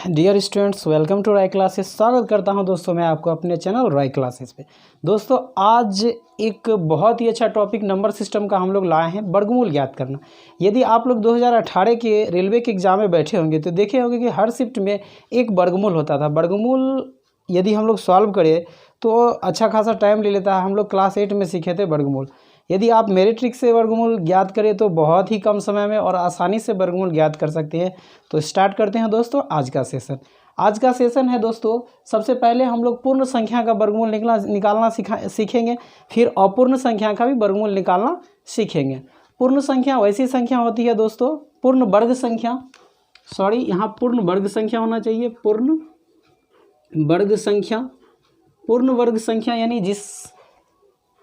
Dear students, welcome to Rai classes. स्वागत करता हूं दोस्तों मैं आपको अपने चैनल राय क्लासेस पे। दोस्तों आज एक बहुत ही अच्छा टॉपिक नंबर सिस्टम का हम लोग लाए हैं, वर्गमूल ज्ञात करना। यदि आप लोग 2018 के रेलवे के एग्ज़ाम में बैठे होंगे तो देखे होंगे कि हर शिफ्ट में एक वर्गमूल होता था। वर्गमूल यदि हम लोग सॉल्व करें तो अच्छा खासा टाइम ले लेता है। हम लोग क्लास 8 में सीखे थे वर्गमूल। यदि आप मेरे ट्रिक से वर्गमूल ज्ञात करें तो बहुत ही कम समय में और आसानी से वर्गमूल ज्ञात कर सकते हैं। तो स्टार्ट करते हैं दोस्तों आज का सेशन। आज का सेशन है दोस्तों, सबसे पहले हम लोग पूर्ण संख्या का वर्गमूल निकालना सीखेंगे। फिर अपूर्ण संख्या का भी वर्गमूल निकालना सीखेंगे। पूर्ण संख्या वैसी संख्या होती है दोस्तों, पूर्ण वर्ग संख्या, यहाँ पूर्ण वर्ग संख्या होना चाहिए। पूर्ण वर्ग संख्या, पूर्ण वर्ग संख्या यानी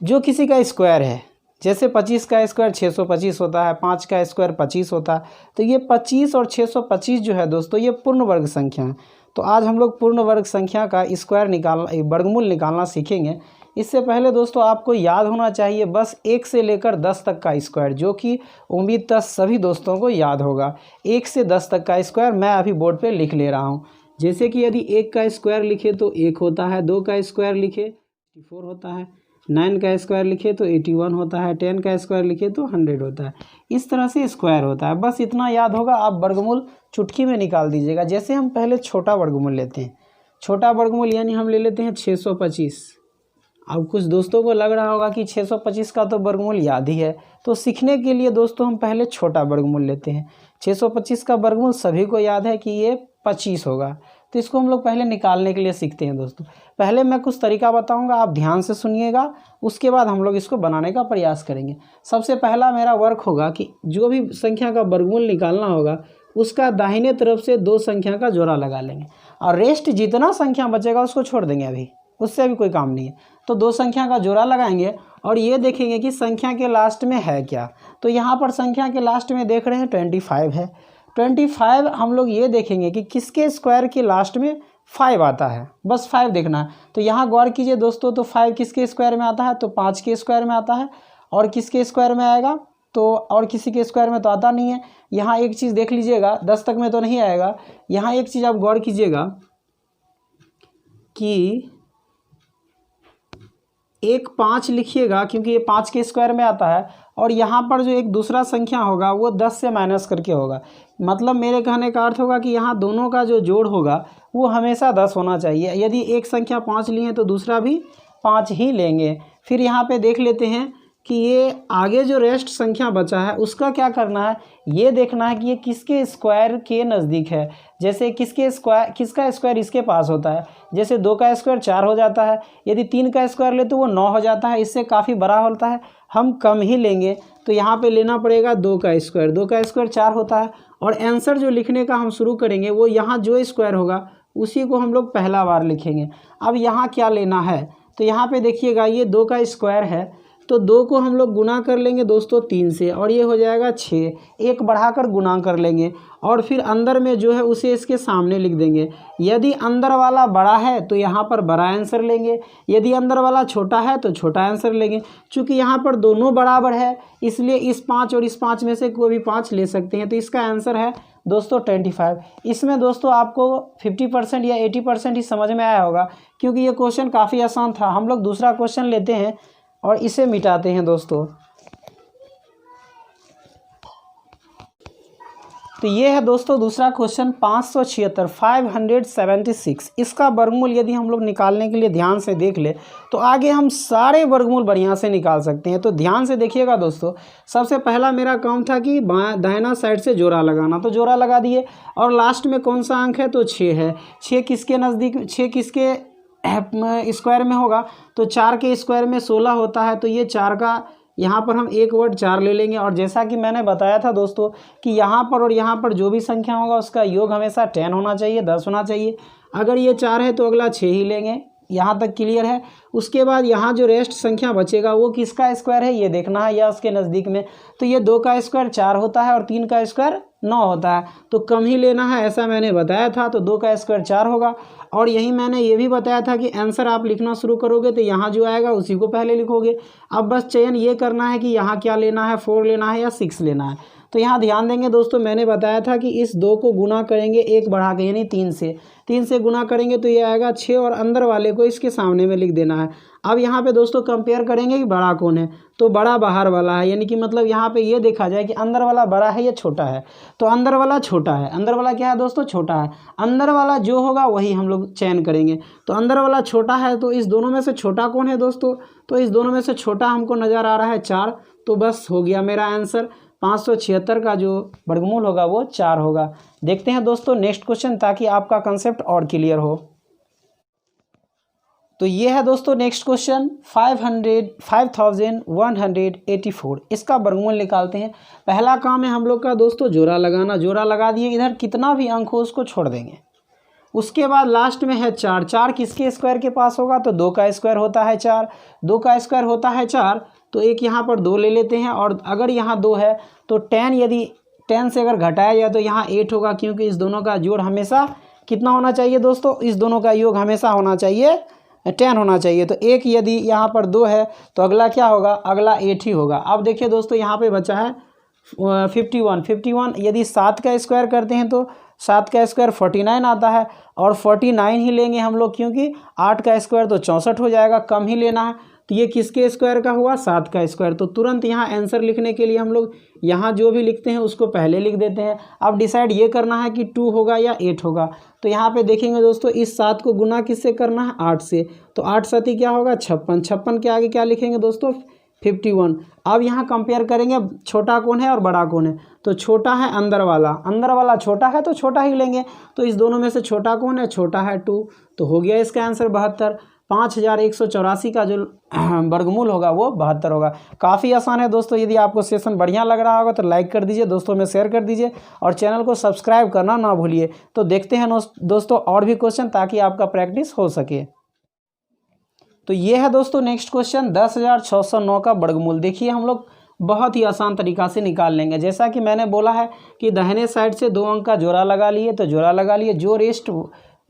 जो किसी का स्क्वायर है। जैसे 25 का स्क्वायर 625 होता है, 5 का स्क्वायर 25 होता है। तो ये 25 और 625 जो है दोस्तों, ये पूर्ण वर्ग संख्या है। तो आज हम लोग पूर्ण वर्ग संख्या का वर्गमूल निकालना सीखेंगे। इससे पहले दोस्तों आपको याद होना चाहिए बस 1 से लेकर 10 तक का स्क्वायर, जो कि उम्मीद है सभी दोस्तों को याद होगा। 1 से 10 तक का स्क्वायर मैं अभी बोर्ड पर लिख ले रहा हूँ। जैसे कि यदि 1 का स्क्वायर लिखे तो 1 होता है, 2 का स्क्वायर लिखे 4 होता है, 9 का स्क्वायर लिखे तो 81 होता है, 10 का स्क्वायर लिखे तो 100 होता है। इस तरह से स्क्वायर होता है। बस इतना याद होगा, आप वर्गमूल चुटकी में निकाल दीजिएगा। जैसे हम पहले छोटा वर्गमूल लेते हैं, छोटा वर्गमूल यानी हम ले लेते हैं 625। अब कुछ दोस्तों को लग रहा होगा कि 625 का तो वर्गमूल याद ही है, तो सीखने के लिए दोस्तों हम पहले छोटा वर्गमूल लेते हैं। 625 का वर्गमूल सभी को याद है कि ये 25 होगा। तो इसको हम लोग पहले निकालने के लिए सीखते हैं दोस्तों। पहले मैं कुछ तरीका बताऊंगा, आप ध्यान से सुनिएगा, उसके बाद हम लोग इसको बनाने का प्रयास करेंगे। सबसे पहला मेरा वर्क होगा कि जो भी संख्या का वर्गमूल निकालना होगा उसका दाहिने तरफ से 2 संख्या का जोड़ा लगा लेंगे और रेस्ट जितना संख्या बचेगा उसको छोड़ देंगे। अभी उससे अभी कोई काम नहीं है। तो 2 संख्या का जोड़ा लगाएंगे और ये देखेंगे कि संख्या के लास्ट में है क्या। तो यहाँ पर संख्या के लास्ट में देख रहे हैं 25 है। 25 हम लोग ये देखेंगे कि किसके स्क्वायर के लास्ट में 5 आता है, बस 5 देखना है। तो यहाँ गौर कीजिए दोस्तों, तो 5 किसके स्क्वायर में आता है, तो 5 के स्क्वायर में आता है। और किसके स्क्वायर में आएगा, तो और किसी के स्क्वायर में तो आता नहीं है। यहाँ एक चीज़ देख लीजिएगा, 10 तक में तो नहीं आएगा। यहाँ एक चीज़ आप गौर कीजिएगा कि 5 लिखिएगा क्योंकि ये 5 के स्क्वायर में आता है। और यहाँ पर जो एक दूसरा संख्या होगा वो 10 से माइनस करके होगा। मतलब मेरे कहने का अर्थ होगा कि यहाँ दोनों का जो जोड़ होगा वो हमेशा 10 होना चाहिए। यदि एक संख्या 5 लिए तो दूसरा भी 5 ही लेंगे। फिर यहाँ पे देख लेते हैं कि ये आगे जो रेस्ट संख्या बचा है उसका क्या करना है, ये देखना है कि ये किसके स्क्वायर के नज़दीक है। जैसे किसका स्क्वायर इसके पास होता है। जैसे 2 का स्क्वायर 4 हो जाता है, यदि 3 का स्क्वायर ले तो वो 9 हो जाता है, इससे काफ़ी बड़ा होता है, हम कम ही लेंगे। तो यहाँ पे लेना पड़ेगा 2 का स्क्वायर। 2 का स्क्वायर 4 होता है। और आंसर जो लिखने का हम शुरू करेंगे वो यहाँ जो स्क्वायर होगा उसी को हम लोग पहला बार लिखेंगे। अब यहाँ क्या लेना है, तो यहाँ पे देखिएगा ये 2 का स्क्वायर है, तो 2 को हम लोग गुना कर लेंगे दोस्तों 3 से और ये हो जाएगा 6। एक बढ़ाकर गुना कर लेंगे और फिर अंदर में जो है उसे इसके सामने लिख देंगे। यदि अंदर वाला बड़ा है तो यहाँ पर बड़ा आंसर लेंगे, यदि अंदर वाला छोटा है तो छोटा आंसर लेंगे। चूँकि यहाँ पर दोनों बराबर है इसलिए इस 5 और इस 5 में से कोई भी 5 ले सकते हैं। तो इसका आंसर है दोस्तों 25। इसमें दोस्तों आपको 50% या 80% ही समझ में आया होगा क्योंकि ये क्वेश्चन काफ़ी आसान था। हम लोग दूसरा क्वेश्चन लेते हैं और इसे मिटाते हैं दोस्तों। तो ये है दोस्तों दूसरा क्वेश्चन 576। इसका वर्गमूल यदि हम लोग निकालने के लिए ध्यान से देख ले तो आगे हम सारे वर्गमूल बढ़िया से निकाल सकते हैं। तो ध्यान से देखिएगा दोस्तों, सबसे पहला मेरा काम था कि दाहिना साइड से जोड़ा लगाना, तो जोड़ा लगा दिए। और लास्ट में कौन सा अंक है, तो 6 है। 6 किसके नज़दीक, 6 किसके स्क्वायर में होगा, तो 4 के स्क्वायर में 16 होता है। तो ये 4 का यहाँ पर हम एक वर्ड 4 ले लेंगे। और जैसा कि मैंने बताया था दोस्तों कि यहाँ पर और यहाँ पर जो भी संख्या होगा उसका योग हमेशा 10 होना चाहिए, 10 होना चाहिए। अगर ये 4 है तो अगला 6 ही लेंगे। यहाँ तक क्लियर है। उसके बाद यहाँ जो रेस्ट संख्या बचेगा वो किसका स्क्वायर है ये देखना है या उसके नज़दीक में। तो ये 2 का स्क्वायर 4 होता है और 3 का स्क्वायर 9 होता है, तो कम ही लेना है ऐसा मैंने बताया था। तो 2 का स्क्वायर 4 होगा। और यही मैंने ये भी बताया था कि आंसर आप लिखना शुरू करोगे तो यहाँ जो आएगा उसी को पहले लिखोगे। अब बस चयन ये करना है कि यहाँ क्या लेना है, 4 लेना है या 6 लेना है। तो यहाँ ध्यान देंगे दोस्तों, मैंने बताया था कि इस 2 को गुना करेंगे 1 बढ़ा के, यानी 3 से गुना करेंगे तो ये आएगा 6 और अंदर वाले को इसके सामने में लिख देना है। अब यहाँ पे दोस्तों कंपेयर करेंगे कि बड़ा कौन है, तो बड़ा बाहर वाला है, यानी कि मतलब यहाँ पे ये देखा जाए कि अंदर वाला बड़ा है या छोटा है, तो अंदर वाला छोटा है। अंदर वाला क्या है दोस्तों, छोटा है। अंदर वाला जो होगा वही हम लोग चयन करेंगे, तो अंदर वाला छोटा है, तो इस दोनों में से छोटा कौन है दोस्तों, तो इस दोनों में से छोटा हमको नज़र आ रहा है 4, तो बस हो गया मेरा आंसर। 576 का जो वर्गमूल होगा वो 4 होगा। देखते हैं दोस्तों नेक्स्ट क्वेश्चन, ताकि आपका कंसेप्ट और क्लियर हो। तो ये है दोस्तों नेक्स्ट क्वेश्चन 5184, इसका वर्गमूल निकालते हैं। पहला काम है हम लोग का दोस्तों जोड़ा लगाना। जोड़ा लगा दिए, इधर कितना भी अंक हो उसको छोड़ देंगे। उसके बाद लास्ट में है 4। 4 किसके स्क्वायर के पास होगा, तो 2 का स्क्वायर होता है 4। 2 का स्क्वायर होता है 4, तो एक यहाँ पर 2 ले लेते हैं। और अगर यहाँ 2 है तो 10, यदि 10 से अगर घटाया जाए तो यहाँ 8 होगा, क्योंकि इस दोनों का जोड़ हमेशा कितना होना चाहिए दोस्तों, इस दोनों का योग हमेशा होना चाहिए 10 होना चाहिए। तो एक यदि यहाँ पर 2 है तो अगला क्या होगा, अगला 8 ही होगा। अब देखिए दोस्तों यहाँ पे बचा है 51। यदि 7 का स्क्वायर करते हैं तो 7 का स्क्वायर 49 आता है, और 49 ही लेंगे हम लोग, क्योंकि 8 का स्क्वायर तो 64 हो जाएगा, कम ही लेना है। तो ये किसके स्क्वायर का हुआ, 7 का स्क्वायर। तो तुरंत यहाँ आंसर लिखने के लिए हम लोग यहाँ जो भी लिखते हैं उसको पहले लिख देते हैं। अब डिसाइड ये करना है कि 2 होगा या 8 होगा। तो यहाँ पे देखेंगे दोस्तों, इस 7 को गुना किससे करना है, 8 से। तो 8 सती क्या होगा, 56। 56 के आगे क्या लिखेंगे दोस्तों, 51। अब यहाँ कंपेयर करेंगे छोटा कौन है और बड़ा कौन है, तो छोटा है अंदर वाला। अंदर वाला छोटा है तो छोटा ही लेंगे। तो इस दोनों में से छोटा कौन है, छोटा है 2। तो हो गया इसका आंसर 72। 5184 का जो वर्गमूल होगा वो 72 होगा। काफ़ी आसान है दोस्तों। यदि आपको सेशन बढ़िया लग रहा होगा तो लाइक कर दीजिए, दोस्तों में शेयर कर दीजिए, और चैनल को सब्सक्राइब करना ना भूलिए। तो देखते हैं दोस्तों और भी क्वेश्चन, ताकि आपका प्रैक्टिस हो सके। तो ये है दोस्तों नेक्स्ट क्वेश्चन 10,609 का वर्गमूल। देखिए हम लोग बहुत ही आसान तरीका से निकाल लेंगे। जैसा कि मैंने बोला है कि दाहिने साइड से 2 अंक का जोड़ा लगा लिए, तो जोड़ा लगा लिए। जो रेस्ट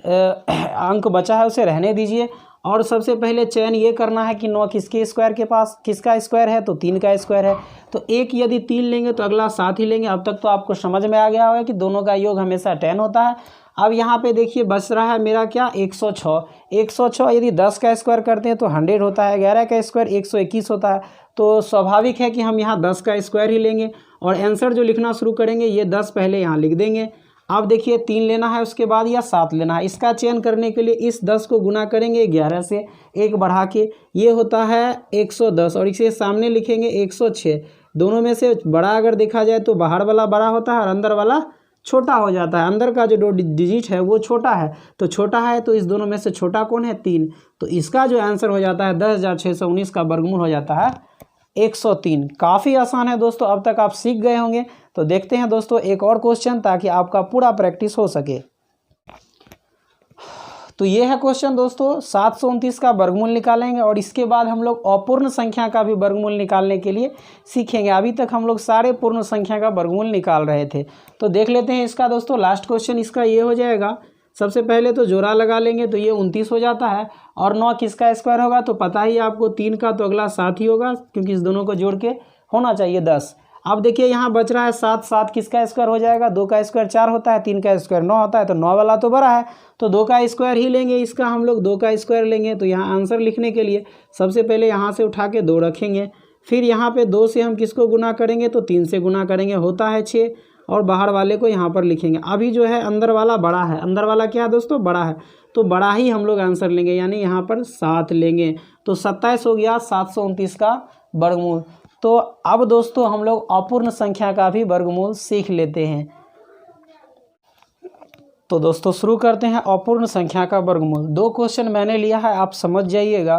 अंक बचा है उसे रहने दीजिए। और सबसे पहले चयन ये करना है कि 9 किसके स्क्वायर के पास, किसका स्क्वायर है, तो 3 का स्क्वायर है। तो एक यदि 3 लेंगे तो अगला 7 ही लेंगे। अब तक तो आपको समझ में आ गया होगा कि दोनों का योग हमेशा 10 होता है। अब यहाँ पे देखिए बच रहा है मेरा क्या, 106। 106 यदि 10 का स्क्वायर करते हैं तो 100 होता है। 11 का स्क्वायर 121 होता है। तो स्वाभाविक है कि हम यहाँ 10 का स्क्वायर ही लेंगे, और आंसर जो लिखना शुरू करेंगे ये 10 पहले यहाँ लिख देंगे। अब देखिए 3 लेना है उसके बाद, या 7 लेना है। इसका चयन करने के लिए इस 10 को गुना करेंगे 11 से, 1 बढ़ा के, ये होता है 110, और इसे सामने लिखेंगे 106। दोनों में से बड़ा अगर देखा जाए तो बाहर वाला बड़ा होता है और अंदर वाला छोटा हो जाता है। अंदर का जो 2 डिजिट है वो छोटा है, तो छोटा है तो इस दोनों में से छोटा कौन है, 3। तो इसका जो आंसर हो जाता है 10,619 का वर्गमूल हो जाता है 103। काफ़ी आसान है दोस्तों, अब तक आप सीख गए होंगे। तो देखते हैं दोस्तों एक और क्वेश्चन, ताकि आपका पूरा प्रैक्टिस हो सके। तो ये है क्वेश्चन दोस्तों 729 का वर्गमूल निकालेंगे, और इसके बाद हम लोग अपूर्ण संख्या का भी वर्गमूल निकालने के लिए सीखेंगे। अभी तक हम लोग सारे पूर्ण संख्या का वर्गमूल निकाल रहे थे। तो देख लेते हैं इसका दोस्तों लास्ट क्वेश्चन इसका ये हो जाएगा। सबसे पहले तो जोड़ा लगा लेंगे, तो ये 29 हो जाता है। और 9 किसका स्क्वायर होगा, तो पता ही आपको 3 का, तो अगला 7 ही होगा, क्योंकि इस दोनों को जोड़ के होना चाहिए 10। अब देखिए यहाँ बच रहा है 7। 7 किसका स्क्वायर हो जाएगा, 2 का स्क्वायर 4 होता है, 3 का स्क्वायर 9 होता है। तो 9 वाला तो बड़ा है, तो 2 का स्क्वायर ही लेंगे। इसका हम लोग 2 का स्क्वायर लेंगे। तो यहाँ आंसर लिखने के लिए सबसे पहले यहाँ से उठा के 2 रखेंगे, फिर यहाँ पे 2 से हम किसको गुना करेंगे, तो 3 से गुना करेंगे, होता है 6, और बाहर वाले को यहाँ पर लिखेंगे। अभी जो है अंदर वाला बड़ा है। अंदर वाला क्या है दोस्तों, बड़ा है, तो बड़ा ही हम लोग आंसर लेंगे, यानी यहाँ पर 7 लेंगे। तो 27 हो गया 729 का वर्गमूल। तो अब दोस्तों हम लोग अपूर्ण संख्या का भी वर्गमूल सीख लेते हैं। तो दोस्तों शुरू करते हैं अपूर्ण संख्या का वर्गमूल। 2 क्वेश्चन मैंने लिया है, आप समझ जाइएगा।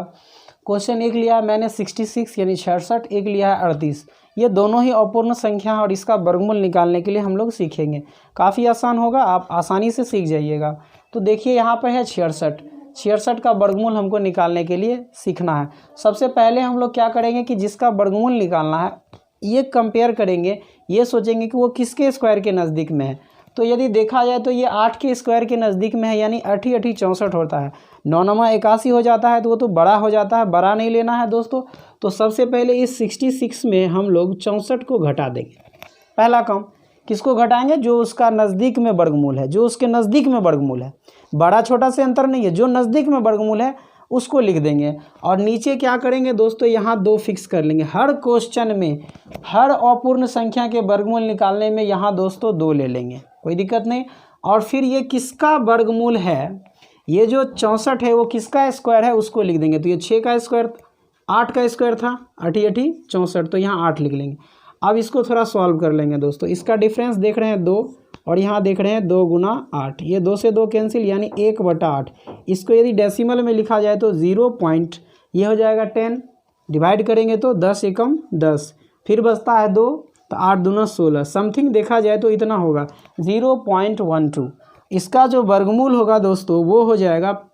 क्वेश्चन 1 लिया है मैंने 66 यानी 66, एक लिया है 38। ये दोनों ही अपूर्ण संख्या है, और इसका वर्गमूल निकालने के लिए हम लोग सीखेंगे। काफ़ी आसान होगा, आप आसानी से सीख जाइएगा। तो देखिए यहाँ पर है 66। 66 का वर्गमूल हमको निकालने के लिए सीखना है। सबसे पहले हम लोग क्या करेंगे कि जिसका वर्गमूल निकालना है ये कंपेयर करेंगे, ये सोचेंगे कि वो किसके स्क्वायर के नज़दीक में है। तो यदि देखा जाए तो ये 8 के स्क्वायर के नज़दीक में है, यानी 8 × 8 = 64 होता है। 9 × 9 = 81 हो जाता है, तो वो तो बड़ा हो जाता है, बड़ा नहीं लेना है दोस्तों। तो सबसे पहले इस 66 में हम लोग 64 को घटा देंगे। पहला काम किसको घटाएंगे, जो उसका नज़दीक में वर्गमूल है, जो उसके नज़दीक में वर्गमूल है, बड़ा छोटा से अंतर नहीं है, जो नज़दीक में वर्गमूल है उसको लिख देंगे। और नीचे क्या करेंगे दोस्तों, यहाँ 2 फिक्स कर लेंगे। हर क्वेश्चन में हर अपूर्ण संख्या के वर्गमूल निकालने में यहाँ दोस्तों 2 ले लेंगे, कोई दिक्कत नहीं। और फिर ये किसका वर्गमूल है, ये जो 64 है वो किसका स्क्वायर है उसको लिख देंगे। तो ये 6 का स्क्वायर, 8 का स्क्वायर था, 8 8 64, तो यहाँ 8 लिख लेंगे। अब इसको थोड़ा सॉल्व कर लेंगे दोस्तों। इसका डिफरेंस देख रहे हैं 2 और यहाँ देख रहे हैं 2 गुना 8, ये 2 से 2 कैंसिल यानी 1/8। इसको यदि डेसिमल में लिखा जाए तो 0 पॉइंट, ये हो जाएगा 10, डिवाइड करेंगे तो 10 एकम 10, फिर बचता है 2, तो 8 दूना 16, समथिंग देखा जाए तो इतना होगा 0.12। इसका जो वर्गमूल होगा दोस्तों वो हो जाएगा,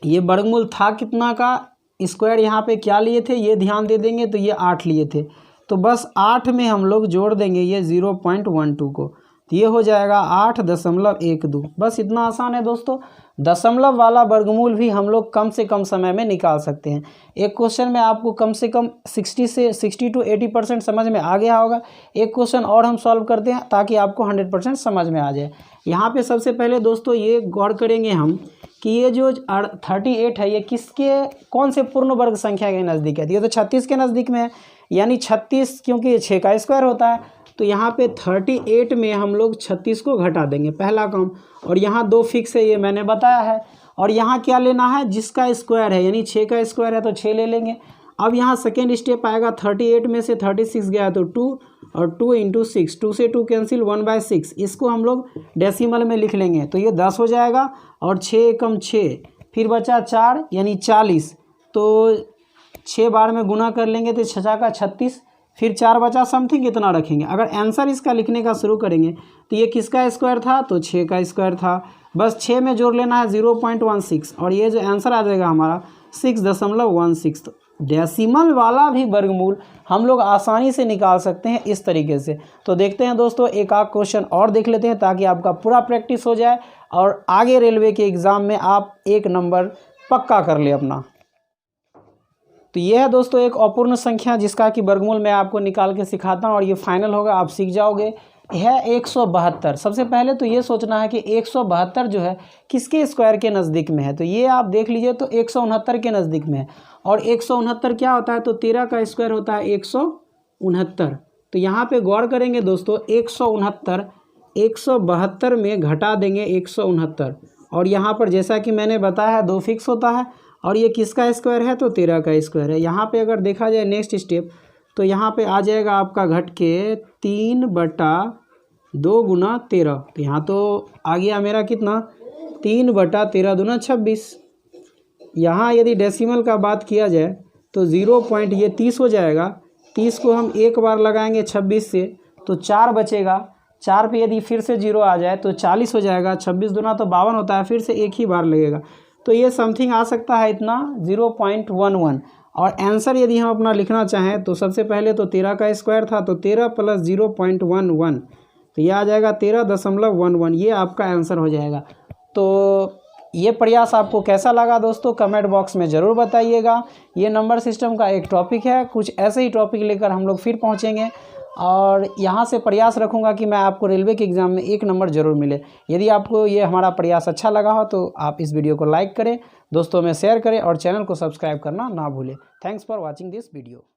ये वर्गमूल था कितना का, स्क्वायर यहाँ पे क्या लिए थे ये ध्यान दे देंगे, तो ये 8 लिए थे, तो बस 8 में हम लोग जोड़ देंगे ये 0.12 को, तो ये हो जाएगा 8.12। बस इतना आसान है दोस्तों। दशमलव वाला वर्गमूल भी हम लोग कम से कम समय में निकाल सकते हैं। एक क्वेश्चन में आपको कम से कम 60 to 80% समझ में आ गया होगा। एक क्वेश्चन और हम सॉल्व करते हैं ताकि आपको 100% समझ में आ जाए। यहाँ पे सबसे पहले दोस्तों ये गौर करेंगे हम कि ये जो 38 है ये किसके, कौन से पूर्ण वर्ग संख्या के नज़दीक है। ये तो 36 के नज़दीक में है, यानी 36 क्योंकि ये 6 का स्क्वायर होता है, तो यहाँ पे 38 में हम लोग 36 को घटा देंगे, पहला काम। और यहाँ 2 फिक्स है, ये मैंने बताया है। और यहाँ क्या लेना है, जिसका स्क्वायर है, यानी 6 का स्क्वायर है तो 6 ले लेंगे। अब यहाँ सेकेंड स्टेप आएगा, 38 में से 36 गया तो 2, और 2 × 6, 2 से 2 कैंसिल, 1/6। इसको हम लोग डेसिमल में लिख लेंगे तो ये 10 हो जाएगा, और 6 एकम 6, फिर बचा 4 यानी 40, तो 6 बार में गुना कर लेंगे तो 6 का 36, फिर 4 बचा, समथिंग इतना रखेंगे। अगर आंसर इसका लिखने का शुरू करेंगे तो ये किसका स्क्वायर था, तो 6 का स्क्वायर था। बस 6 में जोड़ लेना है 0.16, और ये जो आंसर आ जाएगा हमारा 6.16। तो डेसिमल वाला भी वर्गमूल हम लोग आसानी से निकाल सकते हैं इस तरीके से। तो देखते हैं दोस्तों, एक आध क्वेश्चन और देख लेते हैं ताकि आपका पूरा प्रैक्टिस हो जाए और आगे रेलवे के एग्ज़ाम में आप 1 नंबर पक्का कर ले अपना। तो ये है दोस्तों एक अपूर्ण संख्या जिसका कि वर्गमूल मैं आपको निकाल के सिखाता हूँ और ये फाइनल होगा, आप सीख जाओगे। है 172। सबसे पहले तो ये सोचना है कि 172 जो है किसके स्क्वायर के नज़दीक में है, तो ये आप देख लीजिए तो 169 के नज़दीक में है। और 169 क्या होता है, तो 13 का स्क्वायर होता है 169। तो यहाँ पे गौर करेंगे दोस्तों, 169 172 में घटा देंगे 169, और यहाँ पर जैसा कि मैंने बताया 2 फिक्स होता है, और ये किसका स्क्वायर है, तो 13 का स्क्वायर है। यहाँ पे अगर देखा जाए नेक्स्ट स्टेप, तो यहाँ पे आ जाएगा आपका घट के 3/2 गुना 13। तो यहाँ तो आ गया मेरा कितना, 3/13 दूना 26। यहाँ यदि डेसिमल का बात किया जाए तो 0 पॉइंट ये 30 हो जाएगा। 30 को हम एक बार लगाएंगे 26 से तो 4 बचेगा। 4 पे यदि फिर से 0 आ जाए तो 40 हो जाएगा। 26 दूना तो 52 होता है, फिर से एक ही बार लगेगा। तो ये समथिंग आ सकता है इतना 0.11। और आंसर यदि हम अपना लिखना चाहें तो सबसे पहले तो 13 का स्क्वायर था, तो 13 + 0.11, तो ये आ जाएगा 13.11। ये आपका आंसर हो जाएगा। तो ये प्रयास आपको कैसा लगा दोस्तों, कमेंट बॉक्स में ज़रूर बताइएगा। ये नंबर सिस्टम का एक टॉपिक है, कुछ ऐसे ही टॉपिक लेकर हम लोग फिर पहुँचेंगे, और यहाँ से प्रयास रखूँगा कि मैं आपको रेलवे के एग्ज़ाम में 1 नंबर ज़रूर मिले। यदि आपको ये हमारा प्रयास अच्छा लगा हो तो आप इस वीडियो को लाइक करें, दोस्तों में शेयर करें और चैनल को सब्सक्राइब करना ना भूलें। Thanks for watching this video.